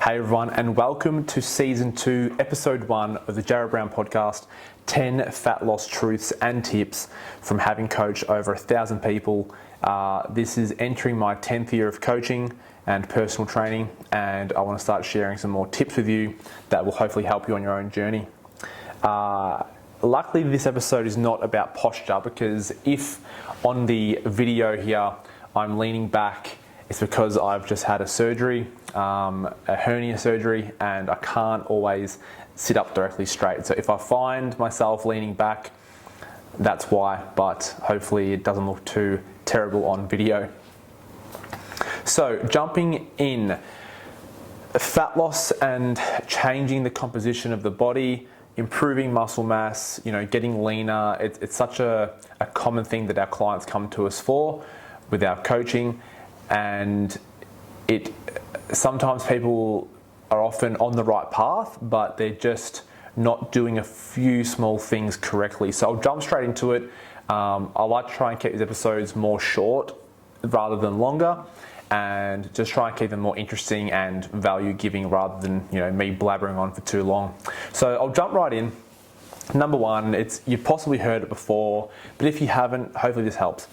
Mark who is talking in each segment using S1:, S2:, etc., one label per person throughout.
S1: Hey everyone, and welcome to Season 2, Episode 1 of the Jarrod Brown podcast, 10 fat loss truths and tips from having coached over 1,000 people. This is entering my 10th year of coaching and personal training, and I want to start sharing some more tips with you that will hopefully help you on your own journey. Luckily, this episode is not about posture, because if on the video here I'm leaning back, it's because I've just had a surgery, a hernia surgery, and I can't always sit up directly straight. So if I find myself leaning back, that's why, but hopefully it doesn't look too terrible on video. So jumping in, fat loss and changing the composition of the body, improving muscle mass, getting leaner, it's such a common thing that our clients come to us for with our coaching. And sometimes people are often on the right path, but they're just not doing a few small things correctly. So I'll jump straight into it. I like to try and keep these episodes more short rather than longer, and just try and keep them more interesting and value giving rather than me blabbering on for too long. So I'll jump right in. Number one, you've possibly heard it before, but if you haven't, hopefully this helps.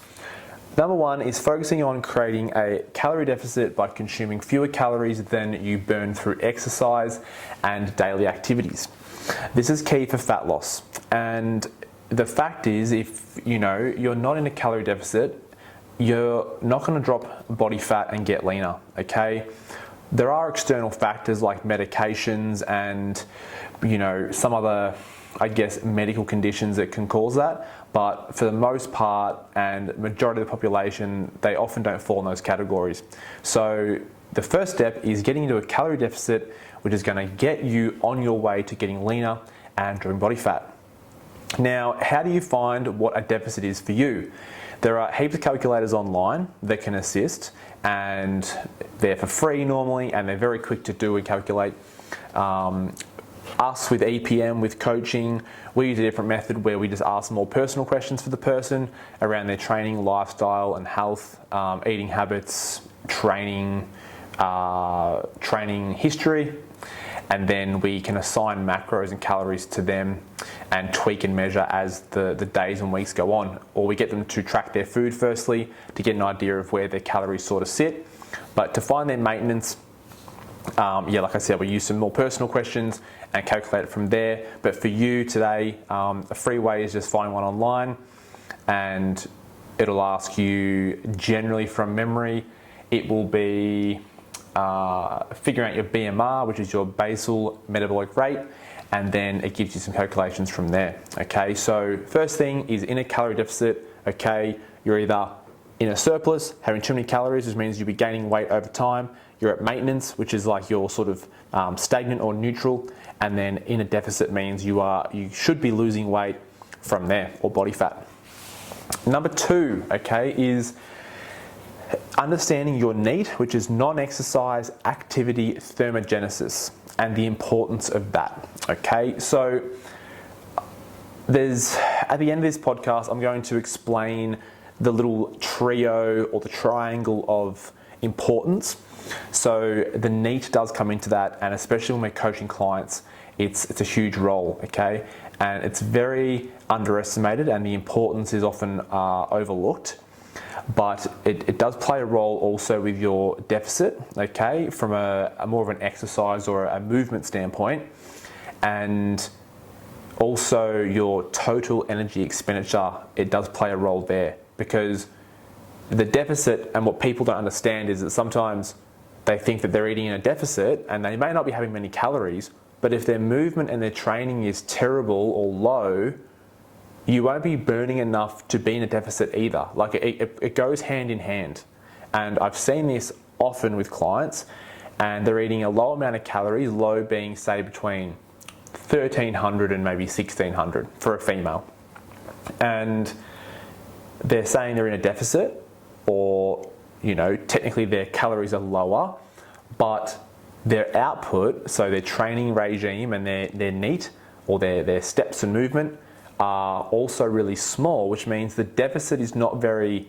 S1: Number one is focusing on creating a calorie deficit by consuming fewer calories than you burn through exercise and daily activities. This is key for fat loss. And the fact is, if you're not in a calorie deficit, you're not going to drop body fat and get leaner, okay? There are external factors like medications and some other, medical conditions that can cause that, but for the most part and majority of the population, they often don't fall in those categories. So the first step is getting into a calorie deficit, which is going to get you on your way to getting leaner and dropping body fat. Now, how do you find what a deficit is for you? There are heaps of calculators online that can assist, and they're for free normally, and they're very quick to do and calculate. Us with EPM, with coaching, we use a different method where we just ask more personal questions for the person around their training, lifestyle and health, eating habits, training history, and then we can assign macros and calories to them and tweak and measure as the days and weeks go on. Or we get them to track their food firstly to get an idea of where their calories sort of sit. But to find their maintenance, like I said, we use some more personal questions and calculate it from there. But for you today, a free way is just find one online, and it'll ask you generally from memory. It will be figuring out your BMR, which is your basal metabolic rate, and then it gives you some calculations from there. Okay, so first thing is in a calorie deficit. Okay, you're either in a surplus, having too many calories, which means you'll be gaining weight over time. You're at maintenance, which is like you're sort of stagnant or neutral, and then in a deficit means you should be losing weight from there, or body fat. Number two, okay, is understanding your NEAT, which is non-exercise activity thermogenesis, and the importance of that. Okay, so at the end of this podcast, I'm going to explain the little trio or the triangle of importance. So the NEAT does come into that, and especially when we're coaching clients, it's a huge role, okay? And it's very underestimated, and the importance is often overlooked. But it does play a role also with your deficit, okay, from a more of an exercise or a movement standpoint, and also your total energy expenditure. It does play a role there, because the deficit, and what people don't understand is that sometimes they think that they're eating in a deficit and they may not be having many calories, but if their movement and their training is terrible or low, you won't be burning enough to be in a deficit either. Like it goes hand in hand. And I've seen this often with clients, and they're eating a low amount of calories, low being say between 1,300 and maybe 1,600 for a female. And they're saying they're in a deficit, or technically their calories are lower, but their output, so their training regime and their NEAT, or their steps and movement, are also really small, which means the deficit is not very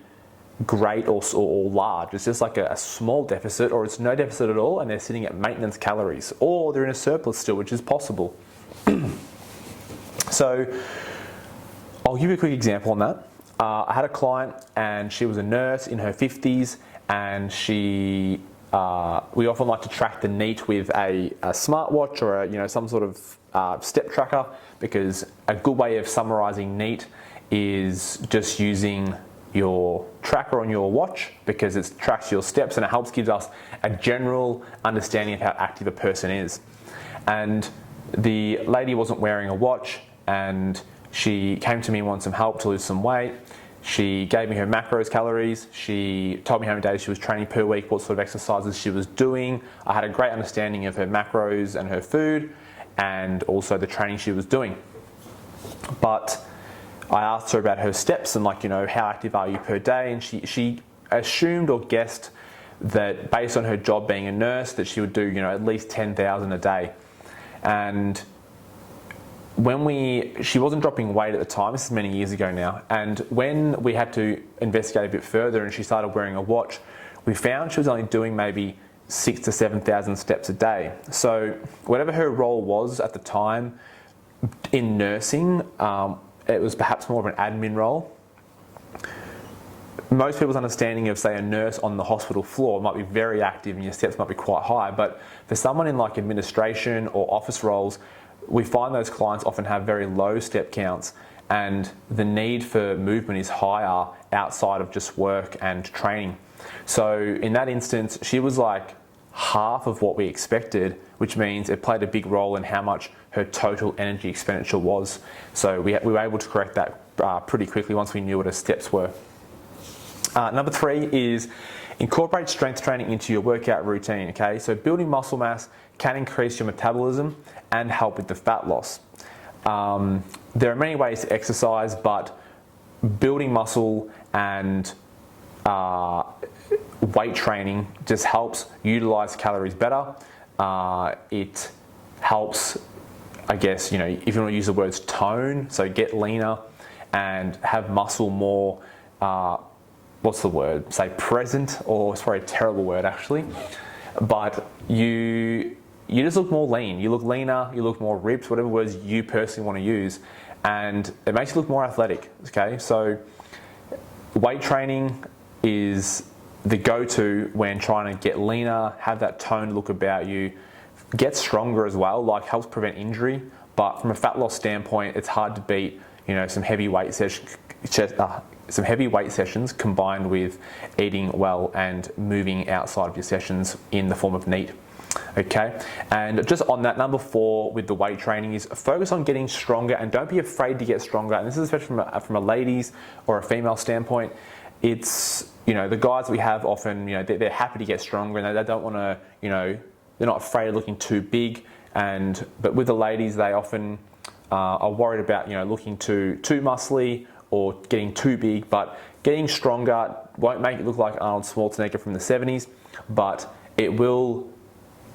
S1: great or large. It's just like a small deficit, or it's no deficit at all, and they're sitting at maintenance calories, or they're in a surplus still, which is possible. So I'll give you a quick example on that. I had a client, and she was a nurse in her 50s, and we often like to track the NEAT with a smartwatch or some sort of step tracker, because a good way of summarizing NEAT is just using your tracker on your watch, because it tracks your steps and it helps gives us a general understanding of how active a person is. And the lady wasn't wearing a watch, and she came to me and wanted some help to lose some weight. She gave me her macros calories. She told me how many days she was training per week, what sort of exercises she was doing. I had a great understanding of her macros and her food, and also the training she was doing. But I asked her about her steps and how active are you per day? And she assumed or guessed that based on her job being a nurse, that she would do, at least 10,000 a day. And she wasn't dropping weight at the time, this is many years ago now, and when we had to investigate a bit further and she started wearing a watch, we found she was only doing maybe 6,000 to 7,000 steps a day. So whatever her role was at the time in nursing, it was perhaps more of an admin role. Most people's understanding of, say, a nurse on the hospital floor might be very active and your steps might be quite high, but for someone in administration or office roles, we find those clients often have very low step counts, and the need for movement is higher outside of just work and training. So in that instance, she was like half of what we expected, which means it played a big role in how much her total energy expenditure was. So we were able to correct that pretty quickly once we knew what her steps were. Number 3 is incorporate strength training into your workout routine. Okay, so building muscle mass can increase your metabolism and help with the fat loss. There are many ways to exercise, but building muscle and weight training just helps utilize calories better. It helps, I guess, if you want to use the words tone, so get leaner and have muscle more, say present, or it's probably a terrible word actually, but you just look more lean, you look leaner, you look more ripped, whatever words you personally want to use, and it makes you look more athletic. Okay, so weight training is the go-to when trying to get leaner, have that toned look about you, get stronger as well, helps prevent injury. But from a fat loss standpoint, it's hard to beat, some heavy weight sessions combined with eating well and moving outside of your sessions in the form of NEAT. Okay, and just on that, number 4 with the weight training is focus on getting stronger, and don't be afraid to get stronger. And this is especially from a ladies or a female standpoint. It's, the guys that we have often, they're happy to get stronger, and they don't want to, they're not afraid of looking too big. But with the ladies, they often are worried about, looking too muscly or getting too big. But getting stronger won't make it look like Arnold Schwarzenegger from the 70s, but it will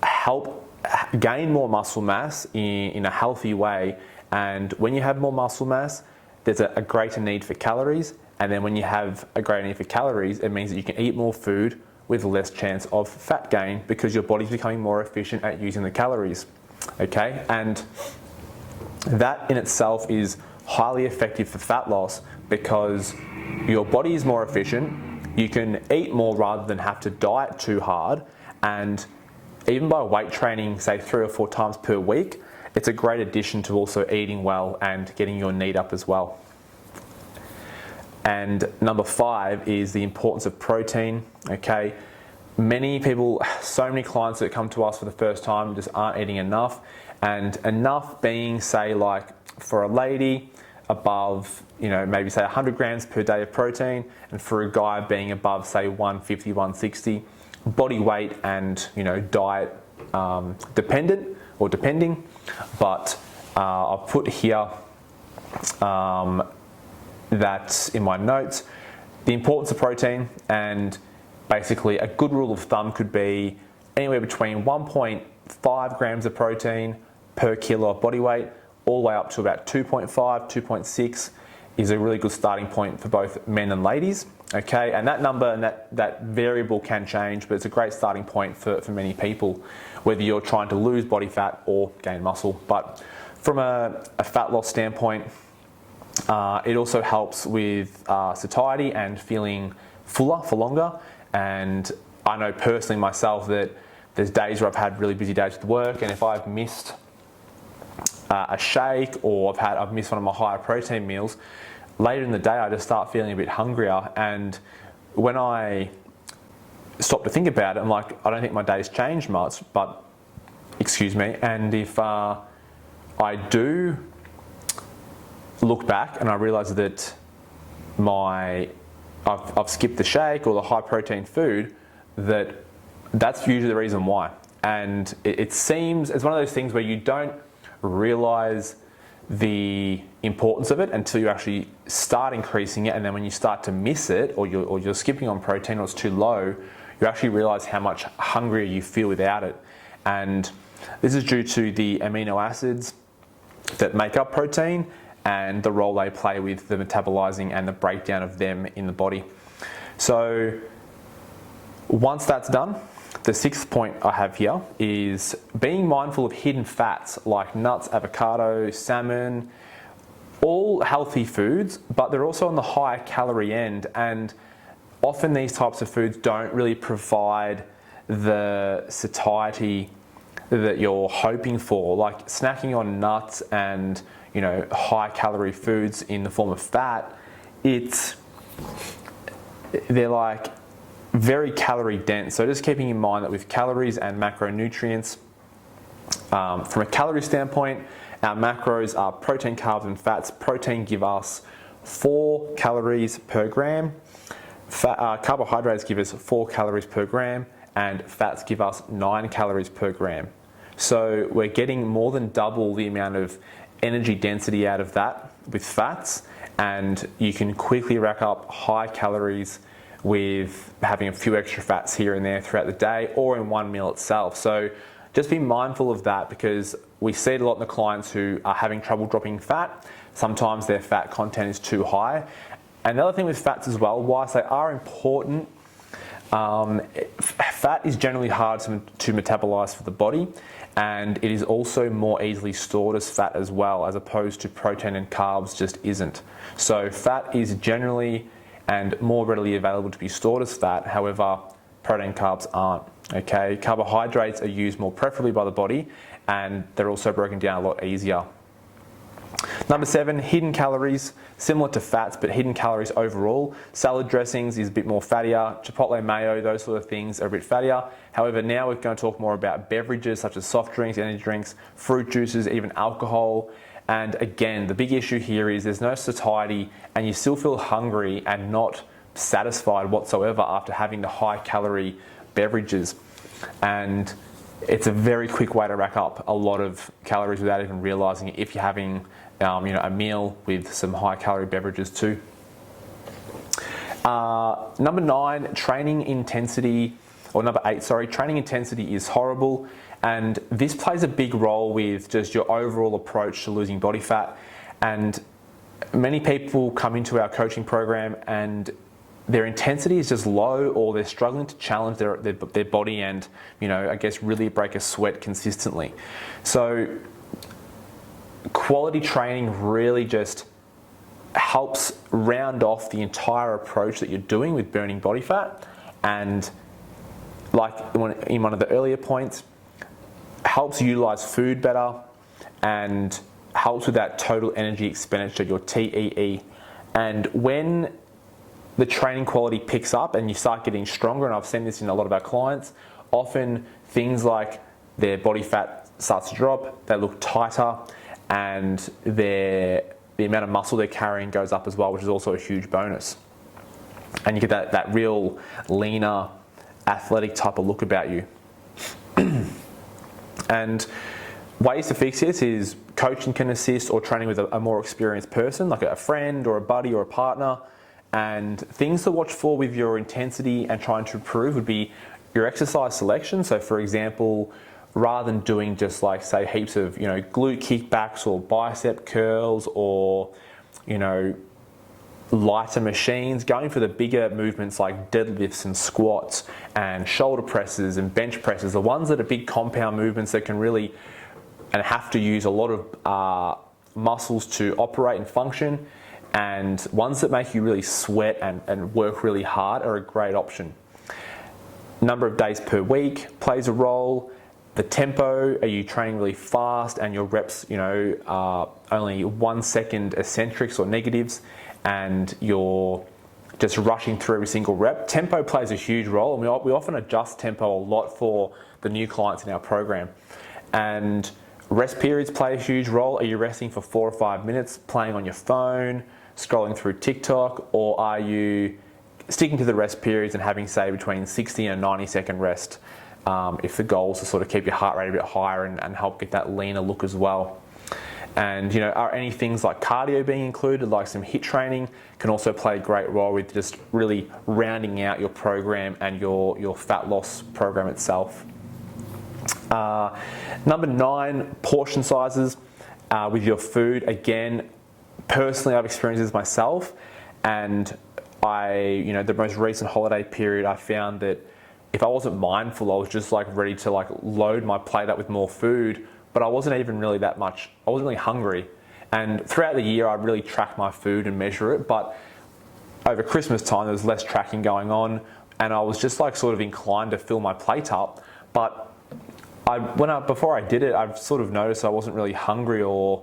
S1: help gain more muscle mass in a healthy way. And when you have more muscle mass, there's a greater need for calories. And then when you have a greater need for calories, it means that you can eat more food with less chance of fat gain, because your body's becoming more efficient at using the calories. Okay, and that in itself is highly effective for fat loss, because your body is more efficient, you can eat more rather than have to diet too hard, and even by weight training, say 3 or 4 times per week, it's a great addition to also eating well and getting your NEAT up as well. And number 5 is the importance of protein. Okay, many people, so many clients that come to us for the first time just aren't eating enough, and enough being, say, for a lady above, maybe say 100 grams per day of protein, and for a guy being above, say, 150, 160. Body weight and diet dependent or depending, but I'll put here that in my notes, the importance of protein, and basically a good rule of thumb could be anywhere between 1.5 grams of protein per kilo of body weight, all the way up to about 2.5, 2.6 is a really good starting point for both men and ladies. Okay, and that number and that variable can change, but it's a great starting point for many people, whether you're trying to lose body fat or gain muscle. But from a fat loss standpoint, it also helps with satiety and feeling fuller for longer. And I know personally myself that there's days where I've had really busy days with work, and if I've missed a shake or I've missed one of my higher protein meals, later in the day I just start feeling a bit hungrier. And when I stop to think about it, I'm like, I don't think my day's changed much, but excuse me. And if I do look back and I realise that I've skipped the shake or the high protein food, that's usually the reason why. And it seems, it's one of those things where you don't realise the importance of it until you actually start increasing it, and then when you start to miss it, or you're skipping on protein or it's too low, you actually realise how much hungrier you feel without it. And this is due to the amino acids that make up protein and the role they play with the metabolizing and the breakdown of them in the body. So once that's done, the sixth point I have here is being mindful of hidden fats like nuts, avocado, salmon, all healthy foods, but they're also on the high calorie end, and often these types of foods don't really provide the satiety that you're hoping for. Like snacking on nuts and high calorie foods in the form of fat, they're like very calorie dense. So just keeping in mind that with calories and macronutrients, from a calorie standpoint, our macros are protein, carbs and fats. Protein give us 4 calories per gram. Carbohydrates give us 4 calories per gram, and fats give us 9 calories per gram. So we're getting more than double the amount of energy density out of that with fats, and you can quickly rack up high calories with having a few extra fats here and there throughout the day or in one meal itself. So just be mindful of that, because we see it a lot in the clients who are having trouble dropping fat. Sometimes their fat content is too high. And the other thing with fats as well, whilst they are important, fat is generally hard to metabolize for the body, and it is also more easily stored as fat as well, as opposed to protein and carbs just isn't. So fat is generally and more readily available to be stored as fat. However, protein and carbs aren't. Okay, carbohydrates are used more preferably by the body, and they're also broken down a lot easier. Number 7, hidden calories, similar to fats, but hidden calories overall. Salad dressings is a bit more fattier. Chipotle mayo, those sort of things are a bit fattier. However, now we're going to talk more about beverages such as soft drinks, energy drinks, fruit juices, even alcohol. And again, the big issue here is there's no satiety, and you still feel hungry and not satisfied whatsoever after having the high calorie beverages. And it's a very quick way to rack up a lot of calories without even realizing it if you're having a meal with some high calorie beverages too. Number 9, training intensity, or number 8, sorry, training intensity is horrible. And this plays a big role with just your overall approach to losing body fat. And many people come into our coaching program and their intensity is just low, or they're struggling to challenge their body and, I guess really break a sweat consistently. So quality training really just helps round off the entire approach that you're doing with burning body fat. And like in one of the earlier points, helps utilize food better and helps with that total energy expenditure, your TEE. And when the training quality picks up and you start getting stronger, and I've seen this in a lot of our clients, often things like their body fat starts to drop, they look tighter, and the amount of muscle they're carrying goes up as well, which is also a huge bonus. And you get that real leaner, athletic type of look about you. And ways to fix this is coaching can assist, or training with a more experienced person, like a friend or a buddy or a partner. And things to watch for with your intensity and trying to improve would be your exercise selection. So for example, rather than doing just like say heaps of glute kickbacks or bicep curls or lighter machines, going for the bigger movements like deadlifts and squats and shoulder presses and bench presses, the ones that are big compound movements that can really and have to use a lot of muscles to operate and function, and ones that make you really sweat and work really hard are a great option. Number of days per week plays a role. The tempo, are you training really fast and your reps, are only 1 second eccentrics or negatives, and you're just rushing through every single rep? Tempo plays a huge role, and we often adjust tempo a lot for the new clients in our program. And rest periods play a huge role. Are you resting for 4 or 5 minutes, playing on your phone, scrolling through TikTok, or are you sticking to the rest periods and having, say, between 60 and 90-second rest, if the goal is to sort of keep your heart rate a bit higher and help get that leaner look as well? And are any things like cardio being included, like some HIIT training, can also play a great role with just really rounding out your program and your fat loss program itself. Number 9, portion sizes with your food. Again, personally, I've experienced this myself, and the most recent holiday period, I found that if I wasn't mindful, I was just ready to load my plate up with more food, but I wasn't even really I wasn't really hungry. And throughout the year, I'd really track my food and measure it, but over Christmas time, there was less tracking going on, and I was just sort of inclined to fill my plate up. But before I did it, I've sort of noticed I wasn't really hungry or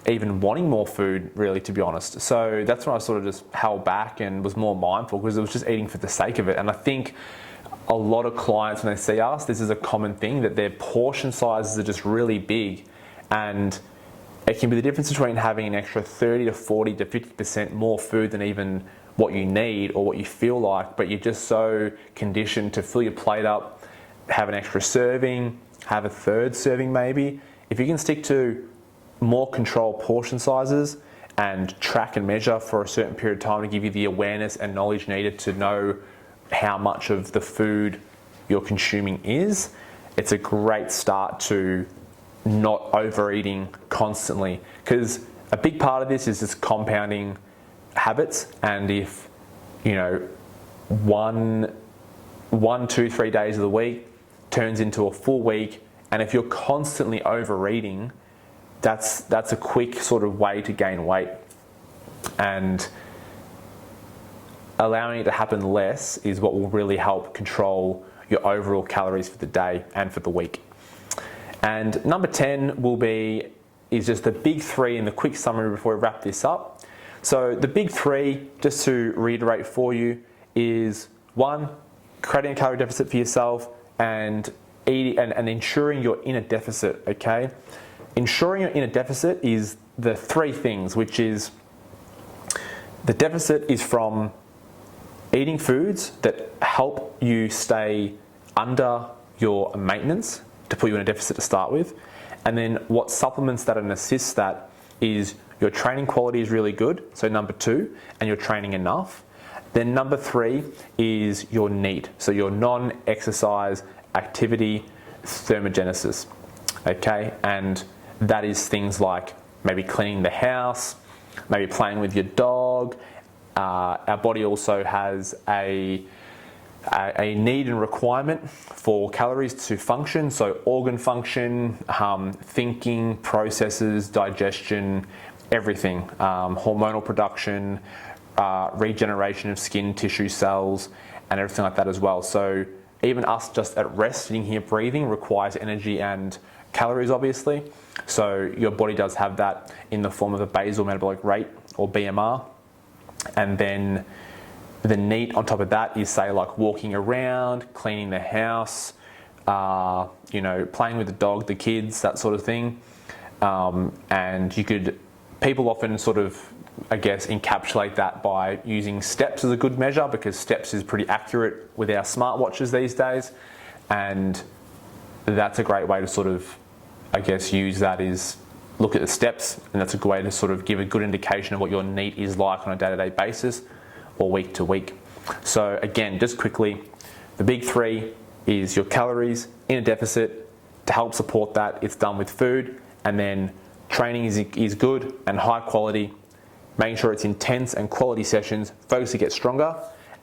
S1: even wanting more food, really, to be honest. So that's when I sort of just held back and was more mindful, because it was just eating for the sake of it. And I think a lot of clients, when they see us, this is a common thing, that their portion sizes are just really big, and it can be the difference between having an extra 30 to 40 to 50% more food than even what you need or what you feel like, but you're just so conditioned to fill your plate up, have an extra serving, have a third serving maybe. If you can stick to more controlled portion sizes and track and measure for a certain period of time to give you the awareness and knowledge needed to know how much of the food you're consuming is, it's a great start to not overeating constantly. Because a big part of this is just compounding habits, and if one, 2, 3 days of the week turns into a full week, and if you're constantly overeating, that's a quick sort of way to gain weight. And allowing it to happen less is what will really help control your overall calories for the day and for the week. And number 10 is just the big 3 in the quick summary before we wrap this up. So the big 3, just to reiterate for you, is 1, creating a calorie deficit for yourself and ensuring you're in a deficit, okay? Ensuring you're in a deficit is the 3 things, which is the deficit is from eating foods that help you stay under your maintenance to put you in a deficit to start with. And then what supplements that and assist that is your training quality is really good, so number 2, and you're training enough. Then number 3 is your NEAT, so your non-exercise activity thermogenesis, okay? And that is things like maybe cleaning the house, maybe playing with your dog. Our body also has a need and requirement for calories to function, so organ function, thinking, processes, digestion, everything, hormonal production, regeneration of skin tissue cells, and everything like that as well. So even us just at rest, sitting here breathing, requires energy and calories, obviously. So your body does have that in the form of a basal metabolic rate, or BMR. And then the NEAT on top of that is, say, like walking around, cleaning the house, playing with the dog, the kids, that sort of thing. And people often sort of, I guess, encapsulate that by using steps as a good measure, because steps is pretty accurate with our smartwatches these days. And that's a great way to sort of, I guess, use that is look at the steps, and that's a good way to sort of give a good indication of what your NEAT is like on a day-to-day basis or week to week. So again, just quickly, the big 3 is your calories in a deficit. To help support that, it's done with food, and then training is good and high quality, making sure it's intense and quality sessions, focus to get stronger,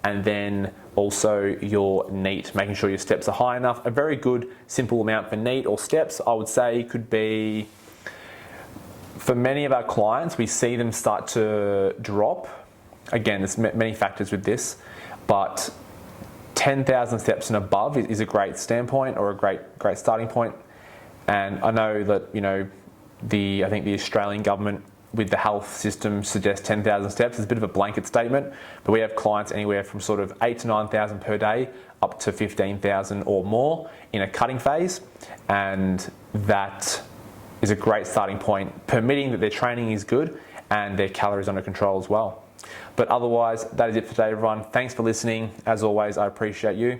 S1: and then also your NEAT, making sure your steps are high enough. A very good simple amount for NEAT or steps, I would say, could be, for many of our clients, we see them start to drop. Again, there's many factors with this, but 10,000 steps and above is a great standpoint or a great starting point. And I know that, you know, I think the Australian government with the health system suggests 10,000 steps. It's a bit of a blanket statement, but we have clients anywhere from sort of 8,000 to 9,000 per day up to 15,000 or more in a cutting phase. And that is a great starting point, permitting that their training is good and their calories under control as well. But otherwise, that is it for today, everyone. Thanks for listening. As always, I appreciate you.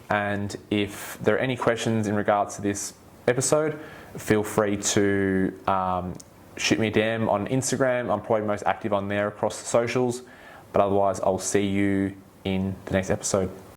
S1: And if there are any questions in regards to this episode, feel free to shoot me a DM on Instagram. I'm probably most active on there across the socials. But otherwise, I'll see you in the next episode.